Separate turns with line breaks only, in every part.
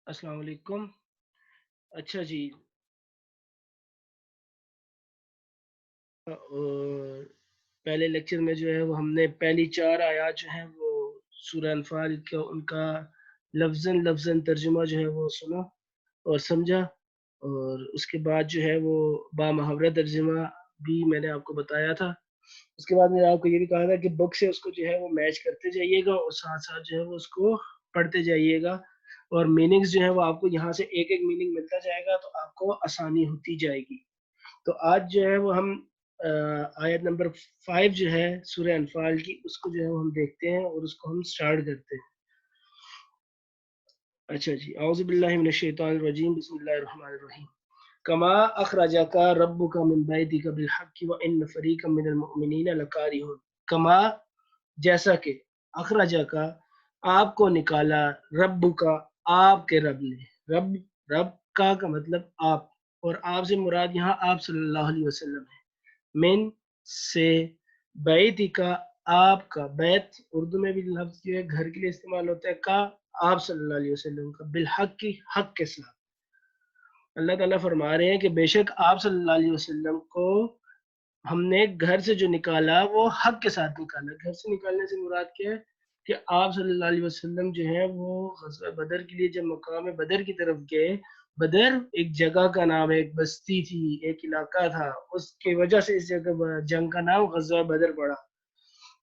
السلام علیکم۔ اچھا جی، اور پہلے لیکچر میں جو ہے وہ ہم نے پہلی 4 آیات جو ہیں وہ سورہ انفال کا ان کا لفظاً ترجمہ جو ہے وہ سنا اور سمجھا، اور اس کے بعد جو ہے وہ با محاورہ ترجمہ بھی میں نے آپ کو بتایا تھا۔ اس کے بعد میں نے آپ کو یہ بھی کہا تھا کہ بک سے اس کو جو ہے وہ میچ کرتے جائیے گا اور ساتھ ساتھ جو ہے وہ اس کو پڑھتے جائیے گا، اور میننگز جو ہے وہ آپ کو یہاں سے ایک ایک میننگ ملتا جائے گا تو آپ کو آسانی ہوتی جائے گی۔ تو آج جو ہے وہ ہم آیت نمبر 5 جو ہے سورہ انفال کی، اس کو جو ہے وہ ہم دیکھتے ہیں اور اس کو ہم سٹارٹ کرتے ہیں۔ اچھا جی، اعوذ باللہ من الشیطان الرجیم، بسم اللہ الرحمن الرحیم۔ کما اخرجک ربک من بیتک بالحق وان فریقا من المؤمنین لکارہون۔ کما جیسا کہ اخرجک آپ کو نکالا، ربک آپ کے رب نے، رب کا مطلب آپ، اور آپ سے مراد یہاں آپ صلی اللہ علیہ وسلم ہے، من سے، بیتی کا آپ کا، بیت اردو میں بھی لفظ جو ہے گھر کے لیے استعمال ہوتا ہے، کا آپ صلی اللہ علیہ وسلم کا، بالحق کی حق کے ساتھ۔ اللہ تعالیٰ فرما رہے ہیں کہ بے شک آپ صلی اللہ علیہ وسلم کو ہم نے گھر سے جو نکالا وہ حق کے ساتھ نکالا۔ گھر سے نکالنے سے مراد کیا ہے کہ آپ صلی اللہ علیہ وسلم جو ہے وہ غزوہ بدر کے لیے جب مقام بدر کی طرف گئے، بدر ایک جگہ کا نام ہے، ایک بستی تھی، ایک علاقہ تھا، اس کی وجہ سے اس جگہ جنگ کا نام غزوہ بدر پڑا۔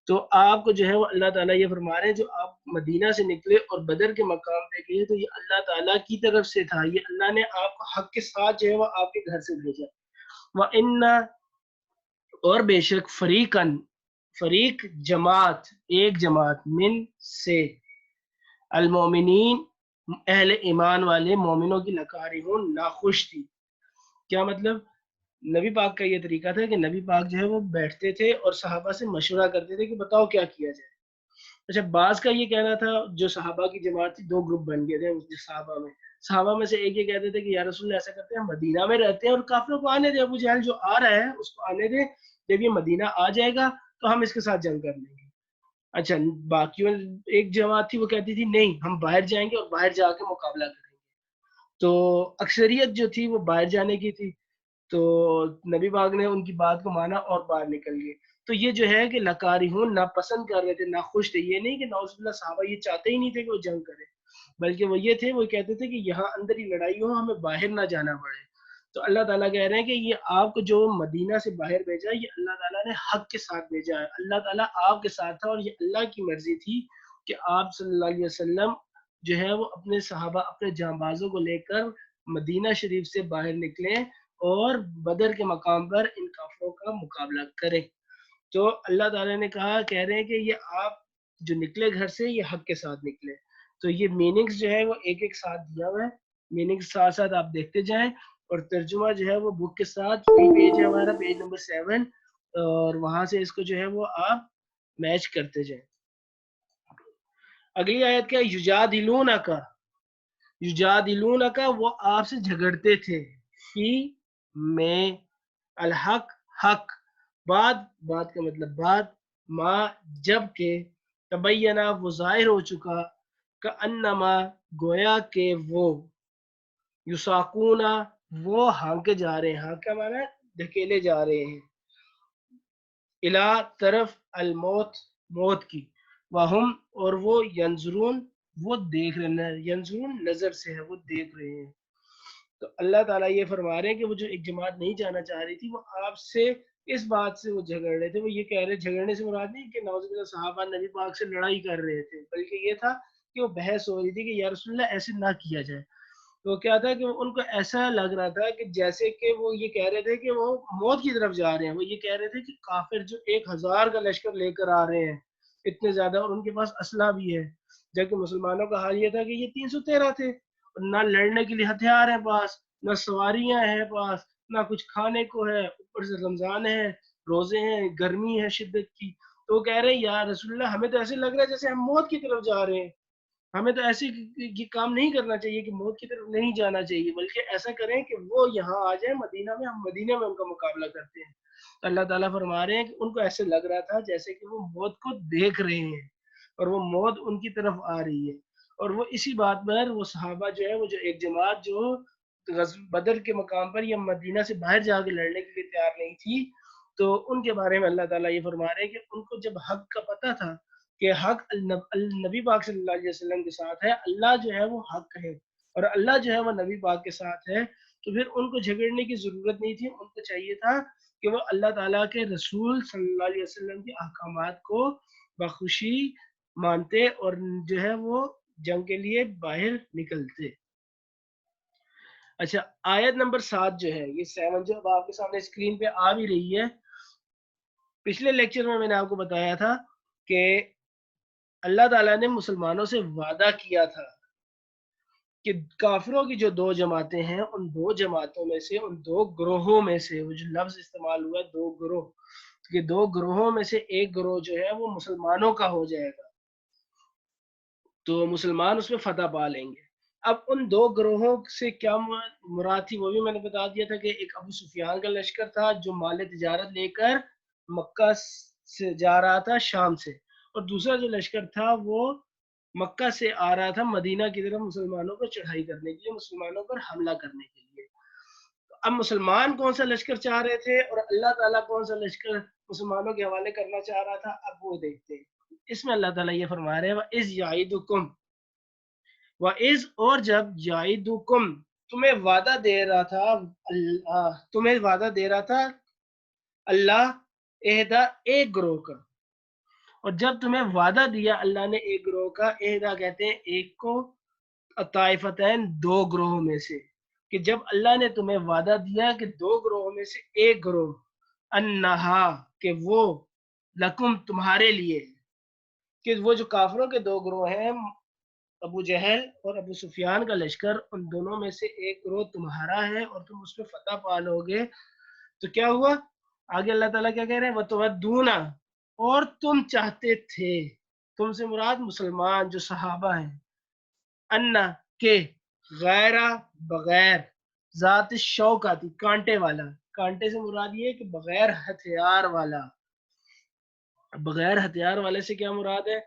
تو آپ کو جو ہے وہ اللہ تعالیٰ یہ فرما رہے ہیں جو آپ مدینہ سے نکلے اور بدر کے مقام پہ گئے تو یہ اللہ تعالیٰ کی طرف سے تھا، یہ اللہ نے آپ کو حق کے ساتھ جو ہے وہ آپ کے گھر سے بھیجا۔ وَإِنَّ، اور بے شک، فریقن، فریق جماعت، ایک جماعت، من سے، المومنین اہل ایمان والے مومنوں کی لکارہون ناخوش تھی۔ کیا مطلب؟ نبی پاک کا یہ طریقہ تھا کہ نبی پاک جو ہے وہ بیٹھتے تھے اور صحابہ سے مشورہ کرتے تھے کہ بتاؤ کیا کیا جائے۔ اچھا، بعض کا یہ کہنا تھا، جو صحابہ کی جماعت تھی، 2 گروپ بن گئے تھے اس صحابہ میں سے ایک یہ کہتے تھے کہ یا رسول اللہ ایسا کرتے ہیں، ہم مدینہ میں رہتے ہیں اور کافروں کو آنے دیں، ابو جہل جو آ رہا ہے اس کو آنے دیں، جب یہ مدینہ آ جائے گا تو ہم اس کے ساتھ جنگ کر لیں گے۔ اچھا، باقیوں ایک جماعت تھی وہ کہتی تھی نہیں، ہم باہر جائیں گے اور باہر جا کے مقابلہ کریں گے۔ تو اکثریت جو تھی وہ باہر جانے کی تھی، تو نبی پاک نے ان کی بات کو مانا اور باہر نکل گئے۔ تو یہ جو ہے کہ لکارہون ناپسند کر رہے تھے، ناخوش تھے، یہ نہیں کہ نعوذ باللہ صحابہ یہ چاہتے ہی نہیں تھے کہ وہ جنگ کرے، بلکہ وہ یہ تھے، وہ کہتے تھے کہ یہاں اندر ہی لڑائی ہو، ہمیں باہر نہ جانا پڑے۔ تو اللہ تعالیٰ کہہ رہے ہیں کہ یہ آپ کو جو مدینہ سے باہر بھیجا، یہ اللہ تعالیٰ نے حق کے ساتھ بھیجا ہے، اللہ تعالیٰ آپ کے ساتھ تھا، اور یہ اللہ کی مرضی تھی کہ آپ صلی اللہ علیہ وسلم جو ہے وہ اپنے صحابہ، اپنے جانبازوں کو لے کر مدینہ شریف سے باہر نکلیں اور بدر کے مقام پر ان کافروں کا مقابلہ کریں۔ تو اللہ تعالیٰ نے کہا، کہہ رہے ہیں کہ یہ آپ جو نکلے گھر سے یہ حق کے ساتھ نکلے۔ تو یہ میننگز جو ہے وہ ایک ایک ساتھ دیا ہوا ہے، میننگز ساتھ ساتھ آپ دیکھتے جائیں، اور ترجمہ جو ہے وہ بک کے ساتھ، وہی پیج ہے ہمارا، پیج نمبر 7، اور وہاں سے اس کو جو ہے وہ آپ میچ کرتے جائیں۔ اگلی آیت کیا ہے؟ یجادلونک، یجادلونک، وہ آپ سے جھگڑتے تھے، فی، میں، الحق، حق، بات کا مطلب بات، ما، جب کہ، تبینہ، وہ ظاہر ہو چکا، کانما، گویا کہ وہ، یساقون، وہ ہانکے جا رہے ہیں، ہانکا مانا ہے دھکیلے جا رہے ہیں، الا، طرف، الموت، موت کی، وہم، اور وہ، ینظرون، وہ دیکھ رہے ہیں، ینظرون نظر سے ہے، وہ دیکھ رہے ہیں۔ تو اللہ تعالیٰ یہ فرما رہے ہیں کہ وہ جو ایک جماعت نہیں جانا چاہ رہی تھی، وہ آپ سے اس بات سے وہ جھگڑ رہے تھے، وہ یہ کہہ رہے، جھگڑنے سے مراد نہیں کہ نعوذ باللہ صحابہ نبی پاک سے لڑائی کر رہے تھے، بلکہ یہ تھا کہ وہ بحث ہو رہی تھی کہ یا رسول اللہ ایسے نہ کیا جائے۔ تو کیا تھا کہ ان کو ایسا لگ رہا تھا کہ جیسے کہ وہ یہ کہہ رہے تھے کہ وہ موت کی طرف جا رہے ہیں، وہ یہ کہہ رہے تھے کہ کافر جو 1000 کا لشکر لے کر آ رہے ہیں، اتنے زیادہ، اور ان کے پاس اسلحہ بھی ہے، جبکہ مسلمانوں کا حال یہ تھا کہ یہ 313 تھے، اور نہ لڑنے کے لیے ہتھیار ہیں پاس، نہ سواریاں ہیں پاس، نہ کچھ کھانے کو ہے، اوپر سے رمضان ہے، روزے ہیں، گرمی ہے شدت کی۔ تو وہ کہہ رہے ہیں یا رسول اللہ ہمیں تو ایسے لگ رہا ہے جیسے ہم موت کی طرف جا رہے ہیں، ہمیں تو ایسے یہ کام نہیں کرنا چاہیے کہ موت کی طرف نہیں جانا چاہیے، بلکہ ایسا کریں کہ وہ یہاں آ جائیں مدینہ میں، ہم مدینہ میں ان کا مقابلہ کرتے ہیں۔ تو اللہ تعالیٰ فرما رہے ہیں کہ ان کو ایسے لگ رہا تھا جیسے کہ وہ موت کو دیکھ رہے ہیں اور وہ موت ان کی طرف آ رہی ہے، اور وہ اسی بات پر وہ صحابہ جو ہے وہ جو ایک جماعت جو بدر کے مقام پر یا مدینہ سے باہر جا کے لڑنے کے لیے تیار نہیں تھی، تو ان کے بارے میں اللہ تعالیٰ یہ فرما رہے ہیں کہ ان کو جب حق کا پتہ تھا کہ حق نبی پاک صلی اللہ علیہ وسلم کے ساتھ ہے، اللہ جو ہے وہ حق ہے اور اللہ جو ہے وہ نبی پاک کے ساتھ ہے، تو پھر ان کو جھگڑنے کی ضرورت نہیں تھی. ان کو چاہیے تھا کہ وہ اللہ تعالیٰ کے رسول صلی اللہ علیہ وسلم کے احکامات کو بخوشی مانتے اور جو ہے وہ جنگ کے لیے باہر نکلتے. اچھا، آیت نمبر 7 جو ہے، یہ 7 جو اب آپ کے سامنے اسکرین پہ آ بھی رہی ہے. پچھلے لیکچر میں نے آپ کو بتایا تھا کہ اللہ تعالیٰ نے مسلمانوں سے وعدہ کیا تھا کہ کافروں کی جو دو جماعتیں ہیں، ان دو جماعتوں میں سے، ان دو گروہوں میں سے، وہ جو لفظ استعمال ہوا ہے دو گروہ، کہ دو گروہوں میں سے ایک گروہ جو ہے وہ مسلمانوں کا ہو جائے گا، تو مسلمان اس میں فتح پا لیں گے. اب ان دو گروہوں سے کیا مراد تھی وہ بھی میں نے بتا دیا تھا کہ ایک ابو سفیان کا لشکر تھا جو مال تجارت لے کر مکہ سے جا رہا تھا شام سے، اور دوسرا جو لشکر تھا وہ مکہ سے آ رہا تھا مدینہ کی طرف مسلمانوں پر چڑھائی کرنے کے لیے، مسلمانوں پر حملہ کرنے کے لیے. اب مسلمان کون سا لشکر چاہ رہے تھے اور اللہ تعالیٰ کون سا لشکر مسلمانوں کے حوالے کرنا چاہ رہا تھا، اب وہ دیکھتے ہیں. اس میں اللہ تعالیٰ یہ فرما رہے ہیں وَإِذْ يَعِدُكُمْ وَإِذْ، اور جب يَعِدُكُمْ تمہیں وعدہ دے رہا تھا اللہ اہدا ایک گروہ کا، اور جب تمہیں وعدہ دیا اللہ نے ایک گروہ کا، اہدا کہتے ہیں ایک کو، طائفتین دو گروہوں میں سے، کہ جب اللہ نے تمہیں وعدہ دیا کہ دو گروہوں میں سے ایک گروہ، انہا کہ وہ، لکم تمہارے لیے، کہ وہ جو کافروں کے دو گروہ ہیں ابو جہل اور ابو سفیان کا لشکر، ان دونوں میں سے ایک گروہ تمہارا ہے اور تم اس پہ فتح پا لو گے. تو کیا ہوا آگے اللہ تعالیٰ کیا کہہ رہے ہیں وَتُوَدُّونَ، اور تم چاہتے تھے، تم سے مراد مسلمان جو صحابہ ہیں، انا کہ غیر بغیر، ذات شوکاتی کانٹے والا، کانٹے سے مراد یہ ہے کہ بغیر ہتھیار والا. بغیر ہتھیار والے سے کیا مراد ہے؟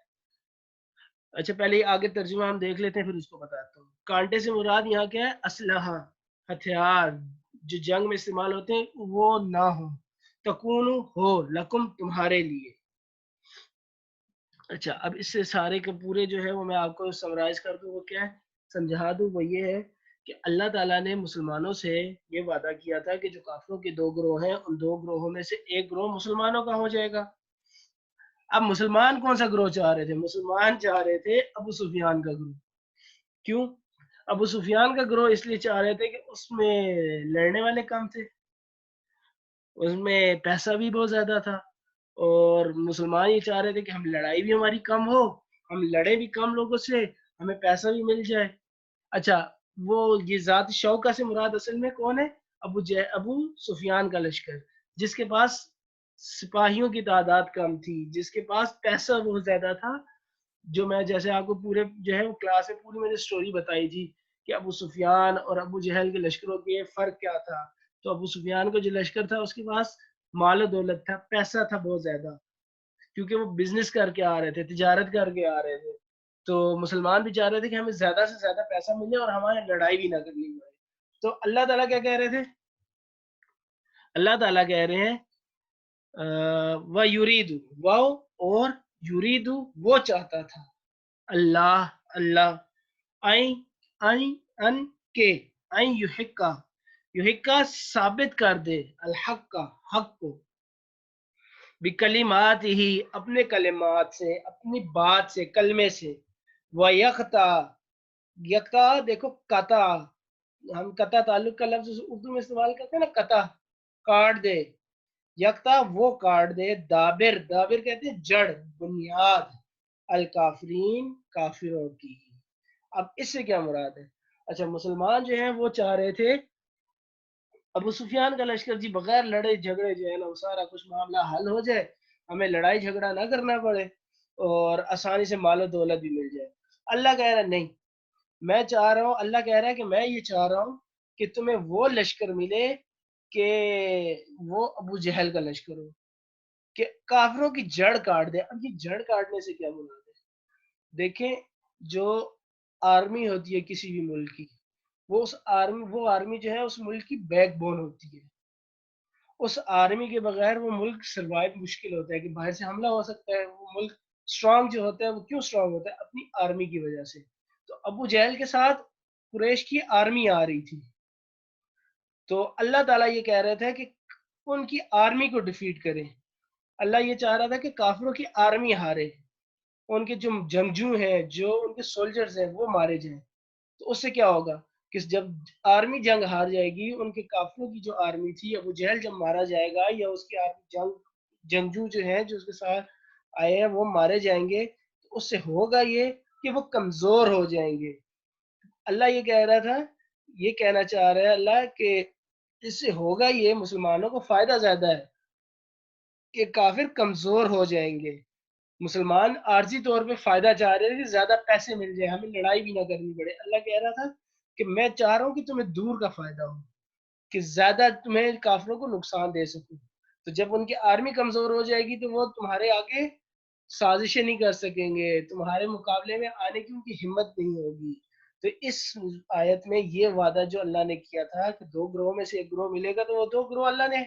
اچھا پہلے آگے ترجمہ ہم دیکھ لیتے ہیں پھر اس کو بتاتا ہوں. کانٹے سے مراد یہاں کیا ہے؟ اسلحہ، ہتھیار جو جنگ میں استعمال ہوتے ہیں وہ نہ ہو، تکون ہو لکم تمہارے لیے. اچھا اب اس سے سارے کے پورے جو ہے وہ میں آپ کو سمرائز کر دوں، وہ کیا ہے سمجھا دوں. وہ یہ ہے کہ اللہ تعالیٰ نے مسلمانوں سے یہ وعدہ کیا تھا کہ جو کافروں کے دو گروہ ہیں ان دو گروہوں میں سے ایک گروہ مسلمانوں کا ہو جائے گا. اب مسلمان کون سا گروہ چاہ رہے تھے؟ مسلمان چاہ رہے تھے ابو سفیان کا گروہ. کیوں ابو سفیان کا گروہ؟ اس لیے چاہ رہے تھے کہ اس میں لڑنے والے کم تھے، اس میں پیسہ بھی بہت زیادہ تھا، اور مسلمان یہ چاہ رہے تھے کہ ہم لڑائی بھی ہماری کم ہو، ہم لڑے بھی کم لوگوں سے، ہمیں پیسہ بھی مل جائے. اچھا وہ یہ ذات شوکہ سے مراد اصل میں کون ہے؟ ابو سفیان کا لشکر، جس کے پاس سپاہیوں کی تعداد کم تھی، جس کے پاس پیسہ بہت زیادہ تھا. جو میں جیسے آپ کو پورے جو ہے وہ کلاس میں پوری میں نے سٹوری بتائی تھی کہ ابو سفیان اور ابو جہل کے لشکروں کے فرق کیا تھا. تو ابو سفیان کا جو لشکر تھا اس کے پاس مال و دولت تھا، پیسہ تھا بہت زیادہ، کیونکہ وہ بزنس کر کے آ رہے تھے، تجارت کر کے آ رہے تھے. تو مسلمان بھی چاہ رہے تھے کہ ہمیں زیادہ سے زیادہ پیسہ ملے اور ہمارے لڑائی بھی نہ کرنی پڑے. تو اللہ تعالیٰ کیا کہہ رہے تھے؟ اللہ تعالیٰ کہہ رہے ہیں وَيُرِيدُ واو اور یریدو وہ چاہتا تھا، اللہ ان کے یحقا ثابت کر دے الحق کا حق کو، بکلمات ہی اپنے کلمات سے، اپنی بات سے، کلمے سے، وَيَقْطَعَ یقطع دیکھو قطع، ہم قطع تعلق کا لفظ اردو میں استعمال کرتے ہیں نا، قطع کاٹ دے، یکتا وہ کاٹ دے، دابر دابر کہتے ہیں جڑ بنیاد، الکافرین کافروں کی. اب اس سے کیا مراد ہے؟ اچھا مسلمان جو ہیں وہ چاہ رہے تھے ابو سفیان کا لشکر جی بغیر لڑے جھگڑے جو ہے نا وہ سارا کچھ معاملہ حل ہو جائے، ہمیں لڑائی جھگڑا نہ کرنا پڑے اور آسانی سے مال و دولت بھی مل جائے. اللہ کہہ رہا ہے نہیں، میں چاہ رہا ہوں، اللہ کہہ رہا ہے کہ میں یہ چاہ رہا ہوں کہ تمہیں وہ لشکر ملے کہ وہ ابو جہل کا لشکر ہو، کہ کافروں کی جڑ کاٹ دے. اب یہ جڑ کاٹنے سے کیا مراد ہے؟ دیکھیں جو آرمی ہوتی ہے کسی بھی ملک کی، وہ آرمی جو ہے اس ملک کی بیک بون ہوتی ہے. اس آرمی کے بغیر وہ ملک سروائیو مشکل ہوتا ہے کہ باہر سے حملہ ہو سکتا ہے. وہ ملک اسٹرانگ جو ہوتا ہے وہ کیوں اسٹرانگ ہوتا ہے؟ اپنی آرمی کی وجہ سے. تو ابو جہل کے ساتھ قریش کی آرمی آ رہی تھی، تو اللہ تعالیٰ یہ کہہ رہے تھے کہ ان کی آرمی کو ڈیفیٹ کریں. اللہ یہ چاہ رہا تھا کہ کافروں کی آرمی ہارے، ان کے جو جنگجو ہیں، جو ان کے سولجرز ہیں، وہ مارے جائیں. تو اس سے کیا ہوگا کہ جب آرمی جنگ ہار جائے گی، ان کے کافروں کی جو آرمی تھی، ابو جہل جب مارا جائے گا یا اس کی آرمی جنگجو جو ہیں جو اس کے ساتھ آئے ہیں وہ مارے جائیں گے، تو اس سے ہوگا یہ کہ وہ کمزور ہو جائیں گے. اللہ یہ کہہ رہا تھا، یہ کہنا چاہ رہا ہے اللہ کہ اس سے ہوگا یہ مسلمانوں کو فائدہ زیادہ ہے کہ کافر کمزور ہو جائیں گے. مسلمان عارضی طور پہ فائدہ چاہ رہے تھے کہ زیادہ پیسے مل جائے، ہمیں لڑائی بھی نہ کرنی پڑے. اللہ کہہ رہا تھا کہ میں چاہ رہا ہوں کہ تمہیں دور کا فائدہ ہو، کہ زیادہ تمہیں کافروں کو نقصان دے سکوں. تو جب ان کی آرمی کمزور ہو جائے گی تو وہ تمہارے آگے سازشیں نہیں کر سکیں گے، تمہارے مقابلے میں آنے کی ان کی ہمت نہیں ہوگی. تو اس آیت میں یہ وعدہ جو اللہ نے کیا تھا کہ دو گروہ میں سے ایک گروہ ملے گا، تو وہ دو گروہ اللہ نے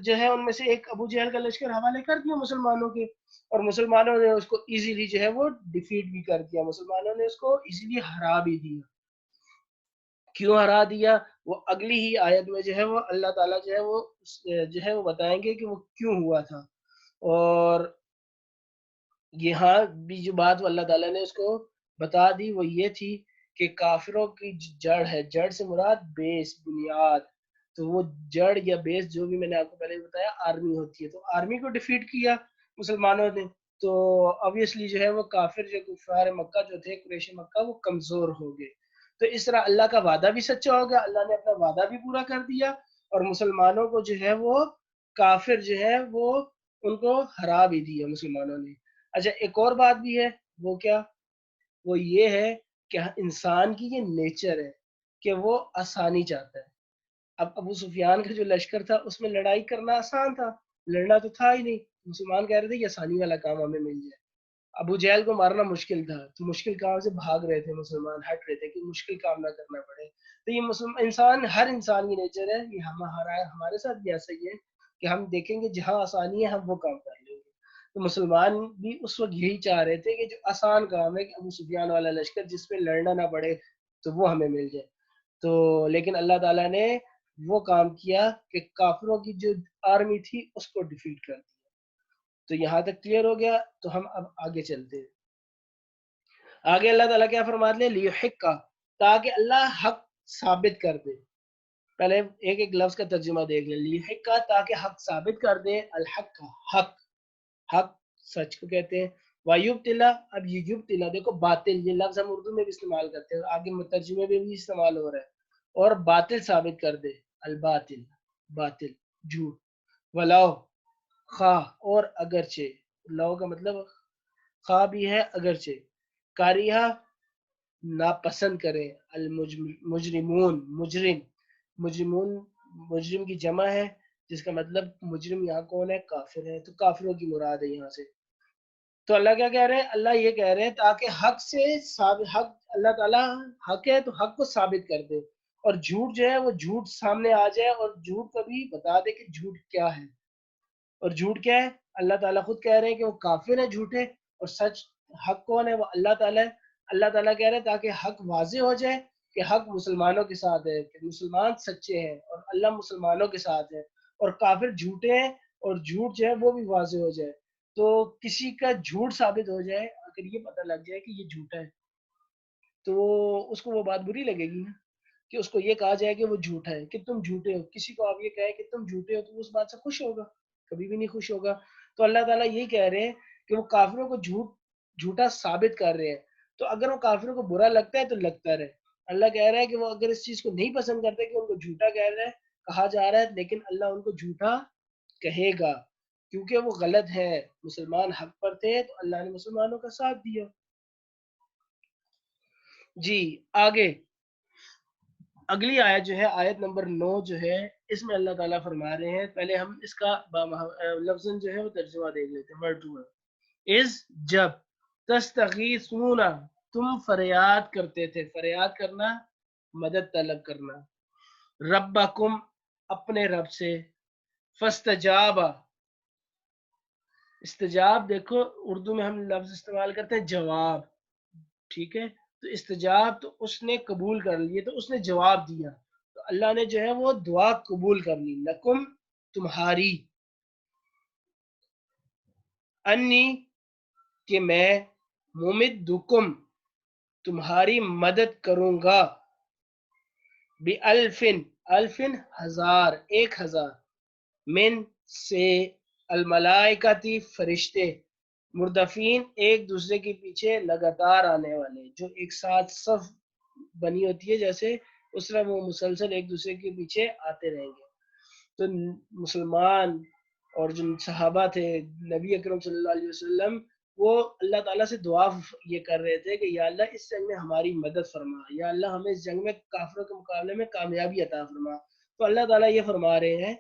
جو ہے ان میں سے ایک ابو جہل کا لشکر حوالے کر دیا مسلمانوں کے، اور مسلمانوں نے اس کو ایزیلی جو ہے وہ ڈیفیٹ بھی کر دیا، مسلمانوں نے اس کو ایزیلی ہرا بھی دیا. کیوں ہرا دیا وہ اگلی ہی آیت میں جو ہے وہ اللہ تعالیٰ جو ہے وہ بتائیں گے کہ وہ کیوں ہوا تھا. اور یہاں بھی جو بات اللہ تعالیٰ نے اس کو بتا دی وہ یہ تھی کہ کافروں کی جڑ ہے، جڑ سے مراد بیس، بنیاد. تو وہ جڑ یا بیس جو بھی میں نے آپ کو پہلے بتایا آرمی ہوتی ہے، تو آرمی کو ڈیفیٹ کیا مسلمانوں نے. تو obviously جو ہے وہ کافر جو کفار مکہ جو تھے، قریش مکہ، وہ کمزور ہو گئے. تو اس طرح اللہ کا وعدہ بھی سچا ہو گیا، اللہ نے اپنا وعدہ بھی پورا کر دیا، اور مسلمانوں کو جو ہے وہ کافر جو ہے وہ ان کو ہرا بھی دیا مسلمانوں نے. اچھا ایک اور بات بھی ہے، وہ کیا؟ وہ یہ ہے کہ انسان کی یہ نیچر ہے کہ وہ آسانی چاہتا ہے. اب ابو سفیان کا جو لشکر تھا اس میں لڑائی کرنا آسان تھا، لڑنا تو تھا ہی نہیں. مسلمان کہہ رہے تھے یہ آسانی والا کام ہمیں مل جائے. ابو جہل کو مارنا مشکل تھا، تو مشکل کام سے بھاگ رہے تھے مسلمان، ہٹ رہے تھے کہ مشکل کام نہ کرنا پڑے. تو یہ انسان، ہر انسان کی نیچر ہے، یہ ہمارے ساتھ بھی ایسا ہی ہے کہ ہم دیکھیں گے جہاں آسانی ہے ہم وہ کام کر لیں گے. تو مسلمان بھی اس وقت یہی چاہ رہے تھے کہ جو آسان کام ہے کہ ابو سفیان والا لشکر جس پہ لڑنا نہ پڑے تو وہ ہمیں مل جائے. تو لیکن اللہ تعالیٰ نے وہ کام کیا کہ کافروں کی جو آرمی تھی اس کو ڈیفیٹ کر دیا. تو یہاں تک کلیئر ہو گیا. تو ہم اب آگے چلتے ہیں. آگے اللہ تعالیٰ کیا فرماتے ہیں؟ لیحق، تاکہ اللہ حق ثابت کر دے. پہلے ایک ایک لفظ کا ترجمہ دیکھ لیں. لیحق تاکہ حق ثابت کر دے، الحق حق، حق سچ کو کہتے ہیں. وَيُبْطِلَ، اب یہ یبطلا دیکھو باطل، یہ لفظ ہم اردو میں بھی استعمال کرتے ہیں، آگے مترجمے میں بھی استعمال ہو رہا ہے. اور باطل ثابت کر دے، الباطل باطل جھوٹ. ولاؤ خواہ اور اگرچہ، لو کا مطلب خواہ بھی ہے اگرچہ، کاریہ ناپسند کریں، المجرمون مجرم، مجرمون مجرم کی جمع ہے جس کا مطلب مجرم یہاں کون ہے؟ کافر ہے. تو کافروں کی مراد ہے یہاں سے. تو اللہ کیا کہہ رہے ہیں؟ اللہ یہ کہہ رہے ہیں تاکہ حق سے حق، اللہ تعالیٰ حق ہے تو حق کو ثابت کر دے، اور جھوٹ جو ہے وہ جھوٹ سامنے آ جائے، اور جھوٹ کو بھی بتا دے کہ جھوٹ کیا ہے. اور جھوٹ کیا ہے؟ اللہ تعالیٰ خود کہہ رہے ہیں کہ وہ کافر ہے جھوٹے، اور سچ حق کون ہے؟ وہ اللہ تعالیٰ ہے. اللہ تعالیٰ کہہ رہے ہیں تاکہ حق واضح ہو جائے کہ حق مسلمانوں کے ساتھ ہے، کہ مسلمان سچے ہیں اور اللہ مسلمانوں کے ساتھ ہے، اور کافر جھوٹے ہیں، اور جھوٹ جو ہے وہ بھی واضح ہو جائے. تو کسی کا جھوٹ ثابت ہو جائے، اگر یہ پتہ لگ جائے کہ یہ جھوٹا ہے، تو اس کو وہ بات بری لگے گی نا، کہ اس کو یہ کہا جائے کہ وہ جھوٹا ہے، کہ تم جھوٹے ہو. کسی کو آپ یہ کہیں کہ تم جھوٹے ہو تو اس بات سے خوش ہوگا؟ کبھی بھی نہیں خوش ہوگا. تو اللہ تعالیٰ یہی کہہ رہے ہیں کہ وہ کافروں کو جھوٹا ثابت کر رہے ہیں. تو اگر وہ کافروں کو برا لگتا ہے تو لگتا رہے. اللہ کہہ رہا ہے کہ وہ اگر اس چیز کو نہیں پسند کرتے کہ ان کو جھوٹا کہا جا رہا ہے، لیکن اللہ ان کو جھوٹا کہے گا کیونکہ وہ غلط ہے. مسلمان حق پر تھے تو اللہ نے مسلمانوں کا ساتھ دیا. جی آگے اگلی آیت جو ہے، آیت نمبر 9 جو ہے، اس میں اللہ تعالیٰ فرما رہے ہیں، پہلے ہم اس کا لفظ جو ہے وہ ترجمہ دیکھ لیتے ہیں ورڈ ٹو ورڈ. از جب، تستغیثون تم فریاد کرتے تھے، فریاد کرنا مدد طلب کرنا، ربکم اپنے رب سے، فاستجاب، استجاب دیکھو اردو میں ہم لفظ استعمال کرتے ہیں جواب، ٹھیک ہے، تو استجاب تو اس نے قبول کر لیے، تو اس نے جواب دیا، تو اللہ نے جو ہے وہ دعا قبول کر لی، لکم تمہاری، انی کہ میں، ممدکم تمہاری مدد کروں گا، بِأَلْفٍ الفن ہزار، 1000، من سے، الملائکتی فرشتے، مردفین ایک دوسرے کے پیچھے لگاتار آنے والے، جو ایک ساتھ صف بنی ہوتی ہے جیسے، اس طرح وہ مسلسل ایک دوسرے کے پیچھے آتے رہیں گے۔ تو مسلمان اور جو صحابہ تھے نبی اکرم صلی اللہ علیہ وسلم، وہ اللہ تعالیٰ سے دعا یہ کر رہے تھے کہ یا اللہ اس جنگ میں ہماری مدد فرما، یا اللہ ہمیں اس جنگ میں کافروں کے مقابلے میں کامیابی عطا فرما۔ تو اللہ تعالیٰ یہ فرما رہے ہیں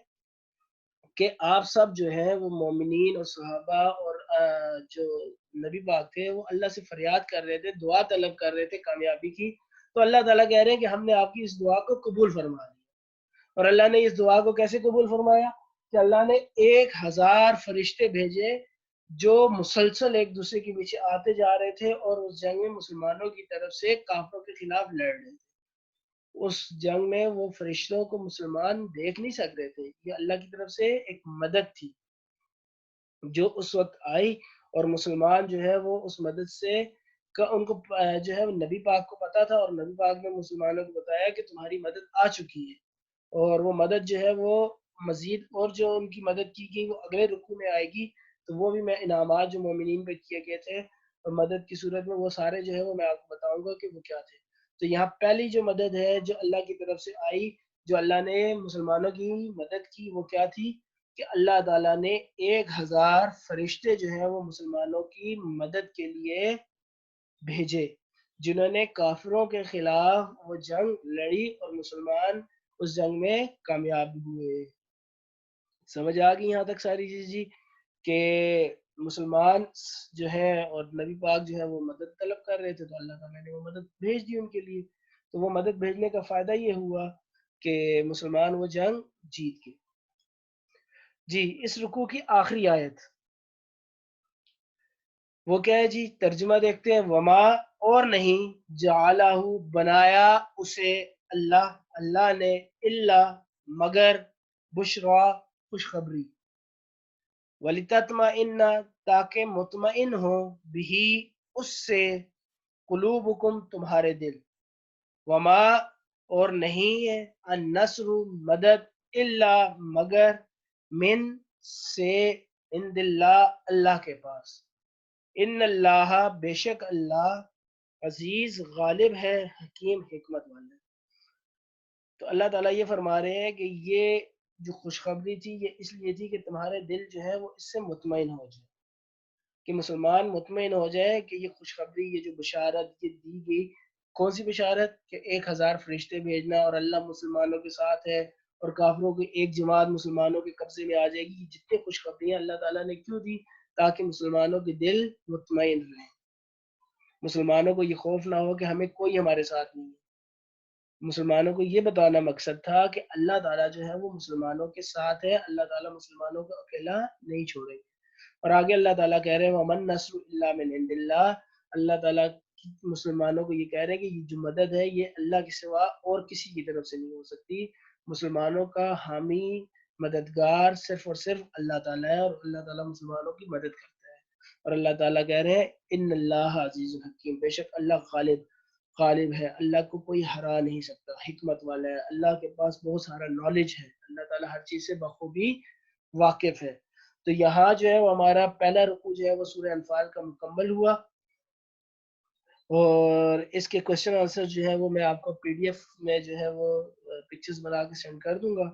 کہ آپ سب جو ہیں وہ مومنین اور صحابہ اور جو نبی پاک تھے وہ اللہ سے فریاد کر رہے تھے، دعا طلب کر رہے تھے کامیابی کی، تو اللہ تعالیٰ کہہ رہے ہیں کہ ہم نے آپ کی اس دعا کو قبول فرما لیا۔ اور اللہ نے اس دعا کو کیسے قبول فرمایا کہ اللہ نے 1000 فرشتے بھیجے جو مسلسل ایک دوسرے کے پیچھے آتے جا رہے تھے اور اس جنگ میں مسلمانوں کی طرف سے کافروں کے خلاف لڑ رہے تھے۔ اس جنگ میں وہ فرشتوں کو مسلمان دیکھ نہیں سکتے تھے، یہ اللہ کی طرف سے ایک مدد تھی جو اس وقت آئی، اور مسلمان جو ہے وہ اس مدد سے ان کو جو ہے نبی پاک کو پتا تھا، اور نبی پاک نے مسلمانوں کو بتایا کہ تمہاری مدد آ چکی ہے، اور وہ مدد جو ہے وہ مزید، اور جو ان کی مدد کی گئی وہ اگلے رکوع میں آئے گی، تو وہ بھی میں انعامات جو مومنین پہ کیے گئے تھے اور مدد کی صورت میں، وہ سارے جو ہے وہ میں آپ کو بتاؤں گا کہ وہ کیا تھے۔ تو یہاں پہلی جو مدد ہے جو اللہ کی طرف سے آئی، جو اللہ نے مسلمانوں کی مدد کی، وہ کیا تھی کہ اللہ تعالیٰ نے 1000 فرشتے جو ہیں وہ مسلمانوں کی مدد کے لیے بھیجے، جنہوں نے کافروں کے خلاف وہ جنگ لڑی اور مسلمان اس جنگ میں کامیاب ہوئے۔ سمجھ آ گئی یہاں تک ساری چیز جی، کہ مسلمان جو ہے اور نبی پاک جو ہے وہ مدد طلب کر رہے تھے، تو اللہ تعالیٰ نے وہ مدد بھیج دی ان کے لیے، تو وہ مدد بھیجنے کا فائدہ یہ ہوا کہ مسلمان وہ جنگ جیت گئے۔ جی اس رکوع کی آخری آیت وہ کیا ہے جی، ترجمہ دیکھتے ہیں، وما اور نہیں، جعلہ بنایا اسے، اللہ اللہ نے، الا مگر، بشرا خوشخبری، وَلِتَطْمَئِنَّ تاکہ مطمئن ہو، بھی اس سے، قلوبکم تمہارے دل، وما اور نہیں ہے، النصر مدد، الا مگر، من سے، عند اللہ اللہ کے پاس، ان اللہ بے شک اللہ، عزیز غالب ہے، حکیم حکمت والا۔ تو اللہ تعالیٰ یہ فرما رہے ہیں کہ یہ جو خوشخبری تھی یہ اس لیے تھی کہ تمہارے دل جو ہے وہ اس سے مطمئن ہو جائے، کہ مسلمان مطمئن ہو جائے کہ یہ خوشخبری، یہ جو بشارت یہ دی گئی، کون سی بشارت کہ 1000 فرشتے بھیجنا اور اللہ مسلمانوں کے ساتھ ہے اور کافروں کی ایک جماعت مسلمانوں کے قبضے میں آ جائے گی، جتنے خوشخبریاں اللہ تعالیٰ نے کیوں دی، تاکہ مسلمانوں کے دل مطمئن رہیں، مسلمانوں کو یہ خوف نہ ہو کہ ہمیں کوئی ہمارے ساتھ نہیں ہے، مسلمانوں کو یہ بتانا مقصد تھا کہ اللہ تعالیٰ جو ہے وہ مسلمانوں کے ساتھ ہے، اللہ تعالیٰ مسلمانوں کو اکیلا نہیں چھوڑے گے۔ اور آگے اللہ تعالیٰ کہہ رہے ہیں وَمَن نَّصْرُ إِلَّا مِنْ عِندِ اللَّهِ، اللہ تعالیٰ مسلمانوں کو یہ کہہ رہے ہیں کہ یہ جو مدد ہے یہ اللہ کے سوا اور کسی کی طرف سے نہیں ہو سکتی، مسلمانوں کا حامی مددگار صرف اور صرف اللہ تعالیٰ ہے، اور اللہ تعالیٰ مسلمانوں کی مدد کرتا ہے۔ اور اللہ تعالیٰ کہہ رہے ہیں ان اللہ عزیز الحکیم، بے شک اللہ غالب ہے، اللہ کو کوئی ہرا نہیں سکتا، حکمت والا ہے، اللہ کے پاس بہت سارا نالج ہے، اللہ تعالیٰ ہر چیز سے بخوبی واقف ہے۔ تو یہاں جو ہے وہ ہمارا پہلا رکوع جو ہے وہ سورہ انفال کا مکمل ہوا، اور اس کے کوشچن آنسر جو ہے وہ میں آپ کو پی ڈی ایف میں جو ہے وہ پکچرز بنا کے سینڈ کر دوں گا،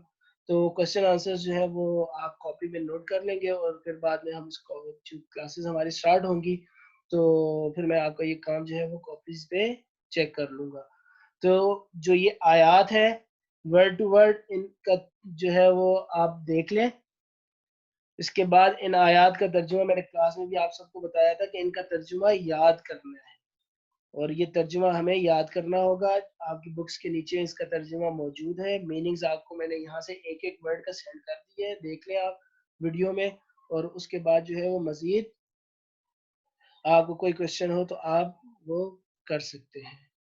تو کوشچن آنسر جو ہے وہ آپ کاپی میں نوٹ کر لیں گے، اور پھر بعد میں ہم اس کو کلاسز ہماری سٹارٹ ہوں گی تو پھر میں آپ کا یہ کام جو ہے وہ کاپیز پہ چیک کر لوں گا۔ تو جو یہ آیات ہے ورڈ ٹو ورڈ ان کا جو ہے وہ آپ دیکھ لیں، اس کے بعد ان آیات کا ترجمہ میں نے کلاس میں بھی آپ سب کو بتایا تھا کہ ان کا ترجمہ یاد کرنا ہے، اور یہ ترجمہ ہمیں یاد کرنا ہوگا. آپ کی بکس کے نیچے اس کا ترجمہ موجود ہے. میننگز آپ کو میں نے یہاں سے ایک ایک ورڈ کا سینڈ کر دی ہے, دیکھ لیں آپ ویڈیو میں. اور اس کے بعد جو ہے وہ مزید آپ کو کوئی کوشچن ہو تو آپ وہ کر سکتے ہیں.